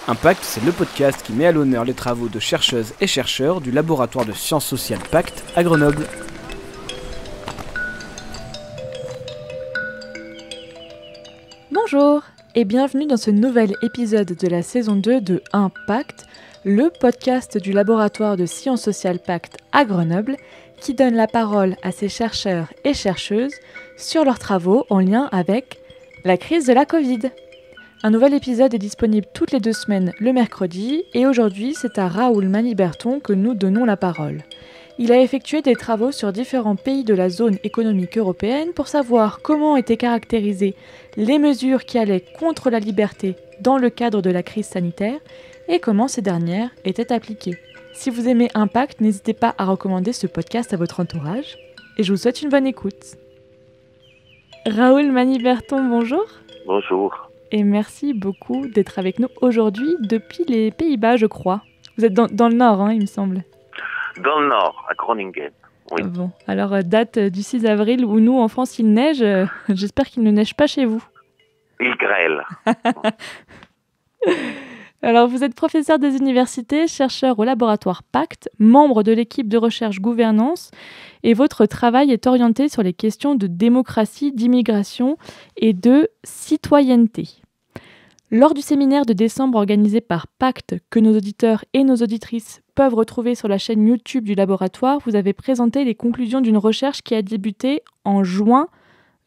Impact, c'est le podcast qui met à l'honneur les travaux de chercheuses et chercheurs du laboratoire de sciences sociales Pacte à Grenoble. Bonjour et bienvenue dans ce nouvel épisode de la saison 2 de Impact, le podcast du laboratoire de sciences sociales Pacte à Grenoble qui donne la parole à ces chercheurs et chercheuses sur leurs travaux en lien avec la crise de la Covid. Un nouvel épisode est disponible toutes les 2 semaines le mercredi et aujourd'hui c'est à Raoul Maniberton que nous donnons la parole. Il a effectué des travaux sur différents pays de la zone économique européenne pour savoir comment étaient caractérisées les mesures qui allaient contre la liberté dans le cadre de la crise sanitaire et comment ces dernières étaient appliquées. Si vous aimez Impact, n'hésitez pas à recommander ce podcast à votre entourage et je vous souhaite une bonne écoute. Raoul Maniberton, bonjour. Bonjour. Et merci beaucoup d'être avec nous aujourd'hui depuis les Pays-Bas, je crois. Vous êtes dans le nord, hein, il me semble. Dans le nord, à Groningen. Oui. Bon, alors date du 6 avril où nous, en France, il neige. J'espère qu'il ne neige pas chez vous. Il grêle. Alors, vous êtes professeur des universités, chercheur au laboratoire Pacte, membre de l'équipe de recherche gouvernance, et votre travail est orienté sur les questions de démocratie, d'immigration et de citoyenneté. Lors du séminaire de décembre organisé par Pacte, que nos auditeurs et nos auditrices peuvent retrouver sur la chaîne YouTube du laboratoire, vous avez présenté les conclusions d'une recherche qui a débuté en juin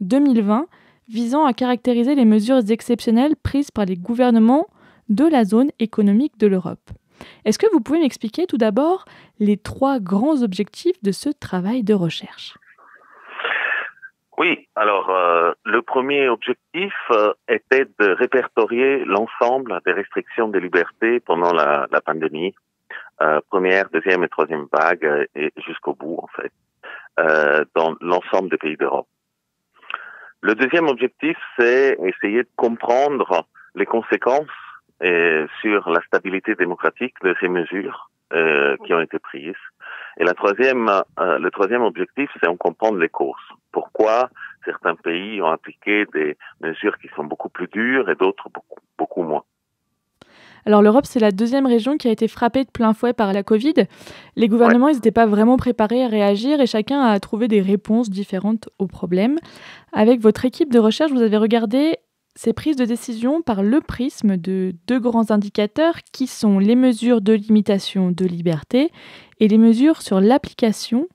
2020, visant à caractériser les mesures exceptionnelles prises par les gouvernements de la zone économique de l'Europe. Est-ce que vous pouvez m'expliquer tout d'abord les 3 grands objectifs de ce travail de recherche ? Oui, alors le premier objectif était de répertorier l'ensemble des restrictions de liberté pendant la pandémie, première, deuxième et troisième vague, et jusqu'au bout en fait, dans l'ensemble des pays d'Europe. Le deuxième objectif, c'est essayer de comprendre les conséquences sur la stabilité démocratique de ces mesures qui ont été prises. Et le troisième objectif, c'est de comprendre les causes. Pourquoi certains pays ont appliqué des mesures qui sont beaucoup plus dures et d'autres beaucoup moins. Alors l'Europe, c'est la deuxième région qui a été frappée de plein fouet par la Covid. Les gouvernements, ils n'étaient pas vraiment préparés à réagir et chacun a trouvé des réponses différentes aux problèmes. Avec votre équipe de recherche, vous avez regardé ces prises de décision par le prisme de 2 grands indicateurs qui sont les mesures de limitation de liberté et les mesures sur l'application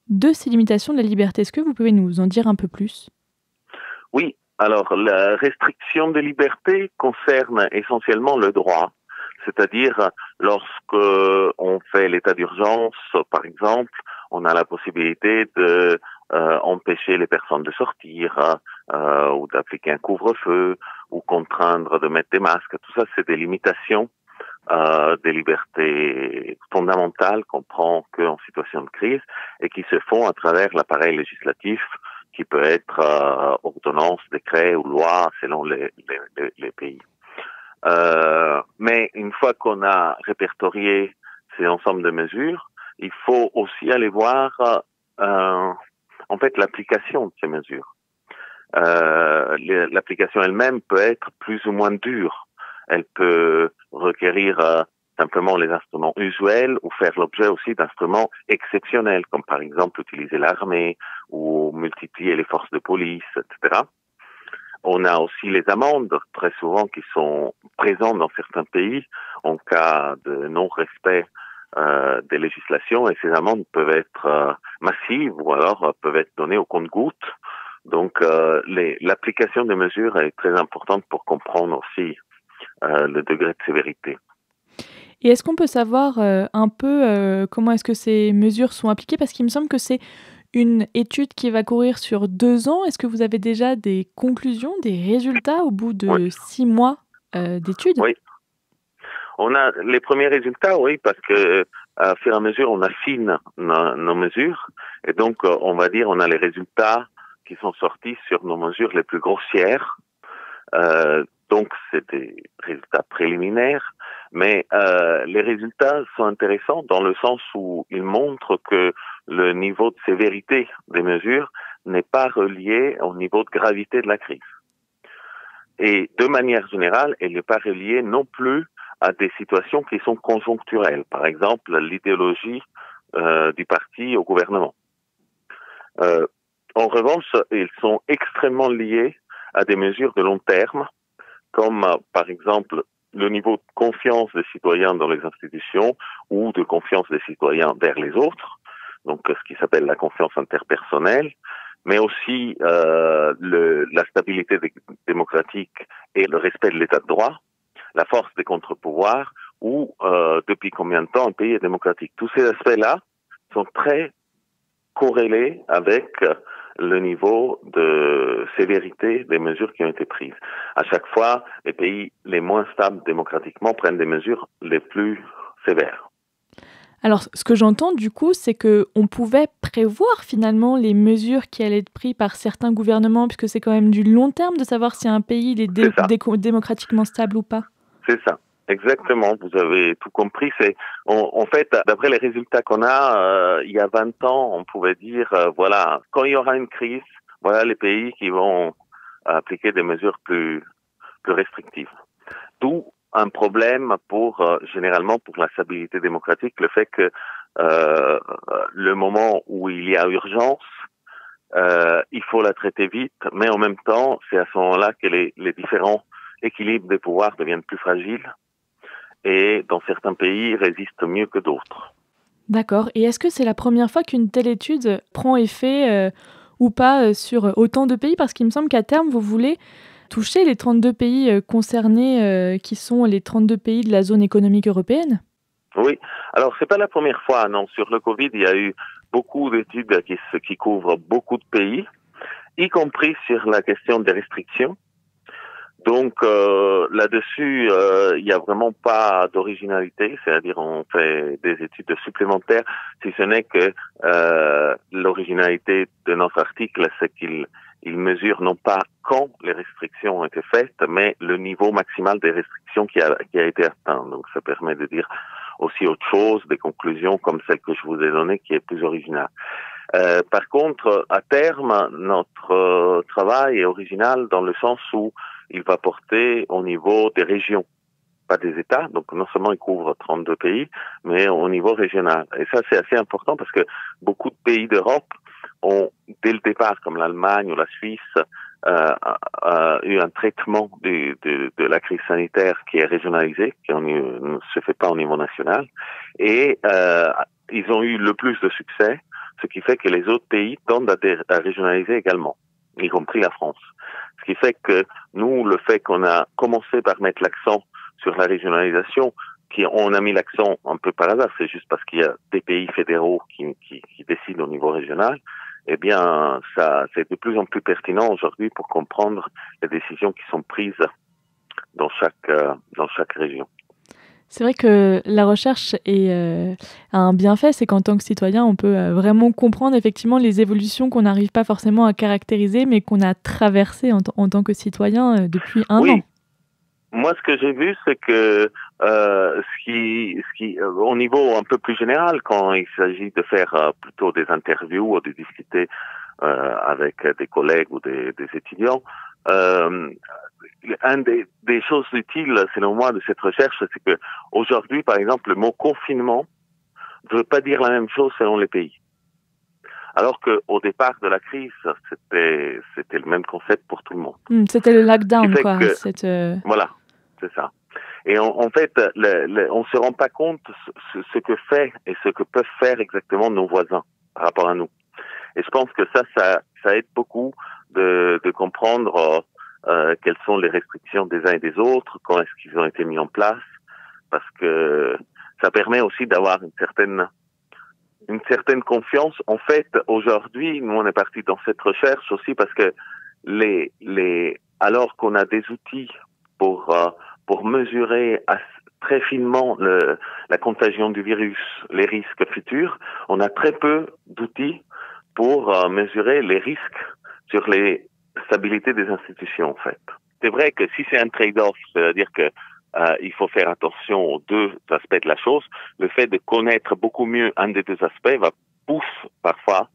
de ces limitations de la liberté. Est-ce que vous pouvez nous en dire un peu plus ? Oui, alors la restriction de liberté concerne essentiellement le droit, c'est-à-dire lorsque on fait l'état d'urgence, par exemple, on a la possibilité de empêcher les personnes de sortir ou d'appliquer un couvre-feu ou contraindre de mettre des masques. Tout ça, c'est des limitations des libertés fondamentales qu'on prend qu'en situation de crise et qui se font à travers l'appareil législatif qui peut être ordonnance, décret ou loi selon les pays. Mais une fois qu'on a répertorié ces ensembles de mesures, il faut aussi aller voir en fait l'application de ces mesures. L'application elle-même peut être plus ou moins dure. Elle peut requérir simplement les instruments usuels ou faire l'objet aussi d'instruments exceptionnels, comme par exemple utiliser l'armée ou multiplier les forces de police, etc. On a aussi les amendes, très souvent, qui sont présentes dans certains pays en cas de non-respect des législations, et ces amendes peuvent être massives ou alors peuvent être données au compte-gouttes. Donc, l'application des mesures est très importante pour comprendre aussi le degré de sévérité. Et est-ce qu'on peut savoir un peu comment est-ce que ces mesures sont appliquées ? Parce qu'il me semble que c'est une étude qui va courir sur 2 ans. Est-ce que vous avez déjà des conclusions, des résultats au bout de 6 mois d'études ? Oui. On a les premiers résultats, oui, parce que à fur et à mesure, on affine nos mesures. Et donc, on va dire, on a les résultats qui sont sortis sur nos mesures les plus grossières. Donc, c'est des résultats préliminaires. Mais les résultats sont intéressants dans le sens où ils montrent que le niveau de sévérité des mesures n'est pas relié au niveau de gravité de la crise. Et de manière générale, elle n'est pas reliée non plus à des situations qui sont conjoncturelles. Par exemple, l'idéologie du parti au gouvernement. En revanche, ils sont extrêmement liés à des mesures de long terme, comme par exemple le niveau de confiance des citoyens dans les institutions ou de confiance des citoyens vers les autres, donc ce qui s'appelle la confiance interpersonnelle, mais aussi la stabilité démocratique et le respect de l'état de droit, la force des contre-pouvoirs ou depuis combien de temps un pays est démocratique. Tous ces aspects-là sont très corrélés avec le niveau de sévérité des mesures qui ont été prises. À chaque fois, les pays les moins stables démocratiquement prennent des mesures les plus sévères. Alors, ce que j'entends du coup, c'est qu'on pouvait prévoir finalement les mesures qui allaient être prises par certains gouvernements, puisque c'est quand même du long terme de savoir si un pays est démocratiquement stable ou pas. C'est ça. Exactement, vous avez tout compris. En fait, d'après les résultats qu'on a, il y a 20 ans, on pouvait dire, voilà, quand il y aura une crise, voilà les pays qui vont appliquer des mesures plus restrictives. D'où un problème généralement pour la stabilité démocratique, le fait que le moment où il y a urgence, il faut la traiter vite, mais en même temps, c'est à ce moment-là que les différents équilibres des pouvoirs deviennent plus fragiles et dans certains pays résistent mieux que d'autres. D'accord. Et est-ce que c'est la première fois qu'une telle étude prend effet ou pas sur autant de pays? Parce qu'il me semble qu'à terme, vous voulez toucher les 32 pays concernés, qui sont les 32 pays de la zone économique européenne? Oui. Alors, c'est pas la première fois, non. Sur le Covid, il y a eu beaucoup d'études qui couvrent beaucoup de pays, y compris sur la question des restrictions. Donc là-dessus, il n'y a vraiment pas d'originalité, c'est-à-dire on fait des études supplémentaires, si ce n'est que l'originalité de notre article, c'est qu'il mesure non pas quand les restrictions ont été faites, mais le niveau maximal des restrictions qui a été atteint. Donc ça permet de dire aussi autre chose, des conclusions comme celle que je vous ai donnée, qui est plus originale. Par contre, à terme, notre travail est original dans le sens où il va porter au niveau des régions, pas des États. Donc non seulement il couvre 32 pays, mais au niveau régional. Et ça, c'est assez important parce que beaucoup de pays d'Europe ont, dès le départ, comme l'Allemagne ou la Suisse, eu un traitement de la crise sanitaire qui est régionalisé, qui ne se fait pas au niveau national. Et ils ont eu le plus de succès, ce qui fait que les autres pays tendent à régionaliser également, y compris la France. Ce qui fait que nous, le fait qu'on a commencé par mettre l'accent sur la régionalisation, on a mis l'accent un peu par hasard, c'est juste parce qu'il y a des pays fédéraux qui décident au niveau régional, eh bien, ça, c'est de plus en plus pertinent aujourd'hui pour comprendre les décisions qui sont prises dans chaque région. C'est vrai que la recherche a un bienfait, c'est qu'en tant que citoyen, on peut vraiment comprendre effectivement les évolutions qu'on n'arrive pas forcément à caractériser, mais qu'on a traversées en tant que citoyen depuis un an. Moi, ce que j'ai vu, c'est que au niveau un peu plus général, quand il s'agit de faire plutôt des interviews ou de discuter avec des collègues ou des étudiants, une des choses utiles, selon moi, de cette recherche, c'est que aujourd'hui, par exemple, le mot confinement ne veut pas dire la même chose selon les pays. Alors qu'au départ de la crise, c'était le même concept pour tout le monde. C'était le lockdown, quoi. Voilà, c'est ça. Et en fait, on se rend pas compte ce que fait et ce que peuvent faire exactement nos voisins par rapport à nous. Et je pense que ça aide beaucoup de comprendre quelles sont les restrictions des uns et des autres, quand est-ce qu'ils ont été mis en place, parce que ça permet aussi d'avoir une certaine confiance. En fait, aujourd'hui, nous on est parti dans cette recherche aussi parce que alors qu'on a des outils pour mesurer très finement la contagion du virus, les risques futurs, on a très peu d'outils pour mesurer les risques sur les stabilités des institutions, en fait. C'est vrai que si c'est un trade-off, c'est-à-dire que il faut faire attention aux deux aspects de la chose, le fait de connaître beaucoup mieux un des deux aspects va pousser parfois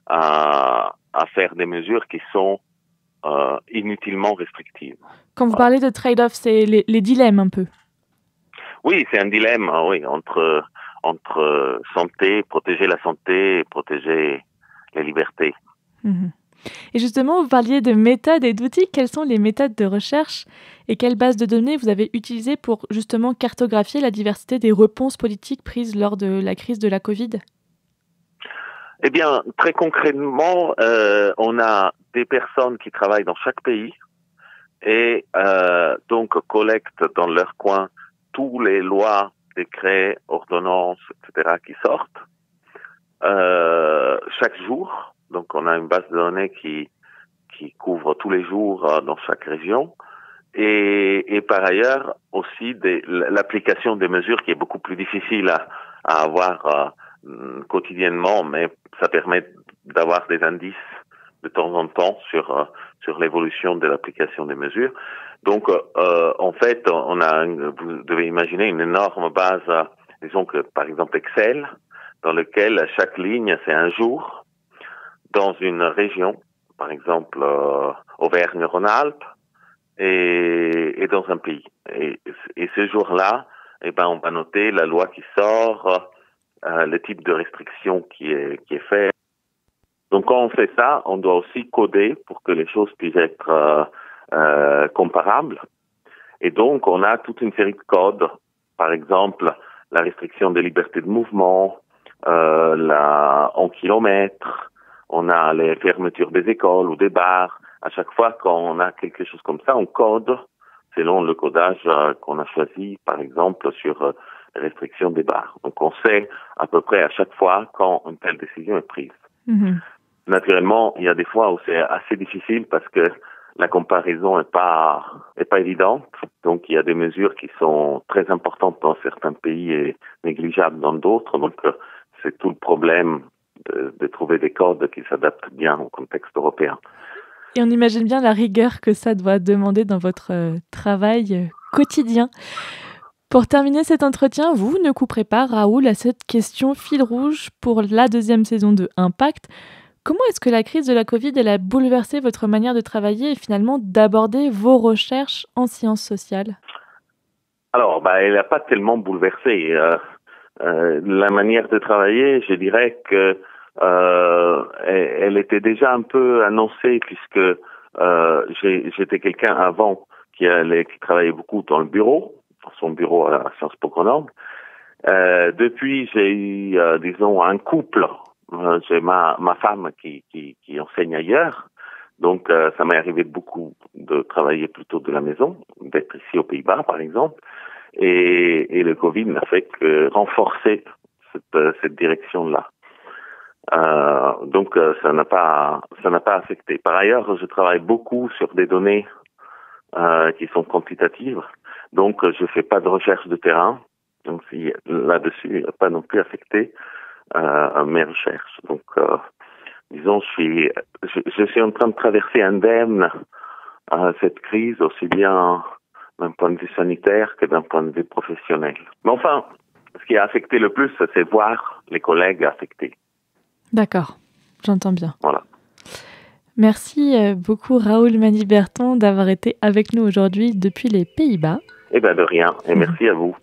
à faire des mesures qui sont inutilement restrictives. Quand vous parlez de trade-off, c'est les dilemmes un peu. Oui, c'est un dilemme, oui, entre santé, protéger la santé et protéger les libertés. Mhm. Et justement, vous parliez de méthodes et d'outils. Quelles sont les méthodes de recherche et quelles bases de données vous avez utilisées pour justement cartographier la diversité des réponses politiques prises lors de la crise de la Covid? Eh bien, très concrètement, on a des personnes qui travaillent dans chaque pays et donc collectent dans leur coin tous les lois, décrets, ordonnances, etc. qui sortent chaque jour. Donc, on a une base de données qui couvre tous les jours dans chaque région. Et par ailleurs, aussi l'application des mesures qui est beaucoup plus difficile à avoir quotidiennement, mais ça permet d'avoir des indices de temps en temps sur l'évolution de l'application des mesures. Donc, en fait, vous devez imaginer une énorme base, disons que par exemple Excel, dans lequel chaque ligne, c'est un jour dans une région, par exemple Auvergne-Rhône-Alpes, et dans un pays. Et ce jour-là, on va noter la loi qui sort, le type de restriction qui est fait. Donc quand on fait ça, on doit aussi coder pour que les choses puissent être comparables. Et donc on a toute une série de codes, par exemple la restriction des libertés de mouvement, en kilomètres, on a les fermetures des écoles ou des bars. À chaque fois qu'on a quelque chose comme ça, on code selon le codage qu'on a choisi, par exemple sur restriction des bars. Donc on sait à peu près à chaque fois quand une telle décision est prise. Mm-hmm. Naturellement, il y a des fois où c'est assez difficile parce que la comparaison est pas évidente. Donc il y a des mesures qui sont très importantes dans certains pays et négligeables dans d'autres. Donc c'est tout le problème de trouver des codes qui s'adaptent bien au contexte européen. Et on imagine bien la rigueur que ça doit demander dans votre travail quotidien. Pour terminer cet entretien, vous ne couperez pas, Raoul, à cette question fil rouge pour la 2e saison de Impact. Comment est-ce que la crise de la Covid elle a bouleversé votre manière de travailler et finalement d'aborder vos recherches en sciences sociales? Alors, elle n'a pas tellement bouleversé. La manière de travailler, je dirais que elle était déjà un peu annoncée puisque j'étais quelqu'un avant qui travaillait beaucoup dans le bureau, dans son bureau à Sciences Po Grenoble. Depuis, j'ai eu, disons, un couple. J'ai ma femme qui enseigne ailleurs, donc ça m'est arrivé beaucoup de travailler plutôt de la maison, d'être ici aux Pays-Bas par exemple, et le Covid n'a fait que renforcer cette direction-là. Donc ça n'a pas affecté. Par ailleurs, je travaille beaucoup sur des données qui sont quantitatives, donc je fais pas de recherche de terrain, donc si là-dessus il n'a pas non plus affecté mes recherches. Donc disons je suis en train de traverser indemne cette crise aussi bien d'un point de vue sanitaire que d'un point de vue professionnel. Mais enfin, ce qui a affecté le plus, c'est voir les collègues affectés. D'accord, j'entends bien. Voilà. Merci beaucoup Raoul Mani-Berton d'avoir été avec nous aujourd'hui depuis les Pays-Bas. Eh bien de rien, et merci à vous.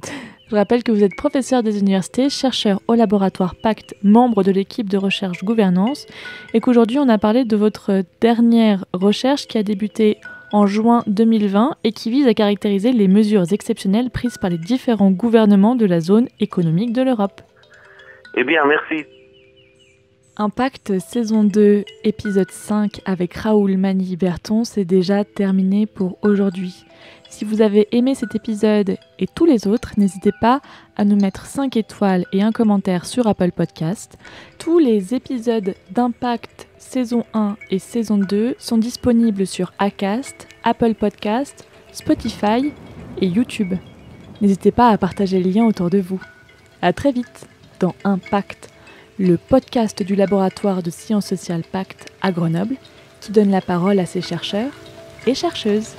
Je rappelle que vous êtes professeur des universités, chercheur au laboratoire Pacte, membre de l'équipe de recherche gouvernance, et qu'aujourd'hui on a parlé de votre dernière recherche qui a débuté en juin 2020 et qui vise à caractériser les mesures exceptionnelles prises par les différents gouvernements de la zone économique de l'Europe. Eh bien, merci. Impact saison 2, épisode 5 avec Raoul Mani-Berton, c'est déjà terminé pour aujourd'hui. Si vous avez aimé cet épisode et tous les autres, n'hésitez pas à nous mettre 5 étoiles et un commentaire sur Apple Podcast. Tous les épisodes d'Impact saison 1 et saison 2 sont disponibles sur Acast, Apple Podcast, Spotify et YouTube. N'hésitez pas à partager le lien autour de vous. À très vite dans Impact, le podcast du laboratoire de sciences sociales Pacte à Grenoble, qui donne la parole à ses chercheurs et chercheuses.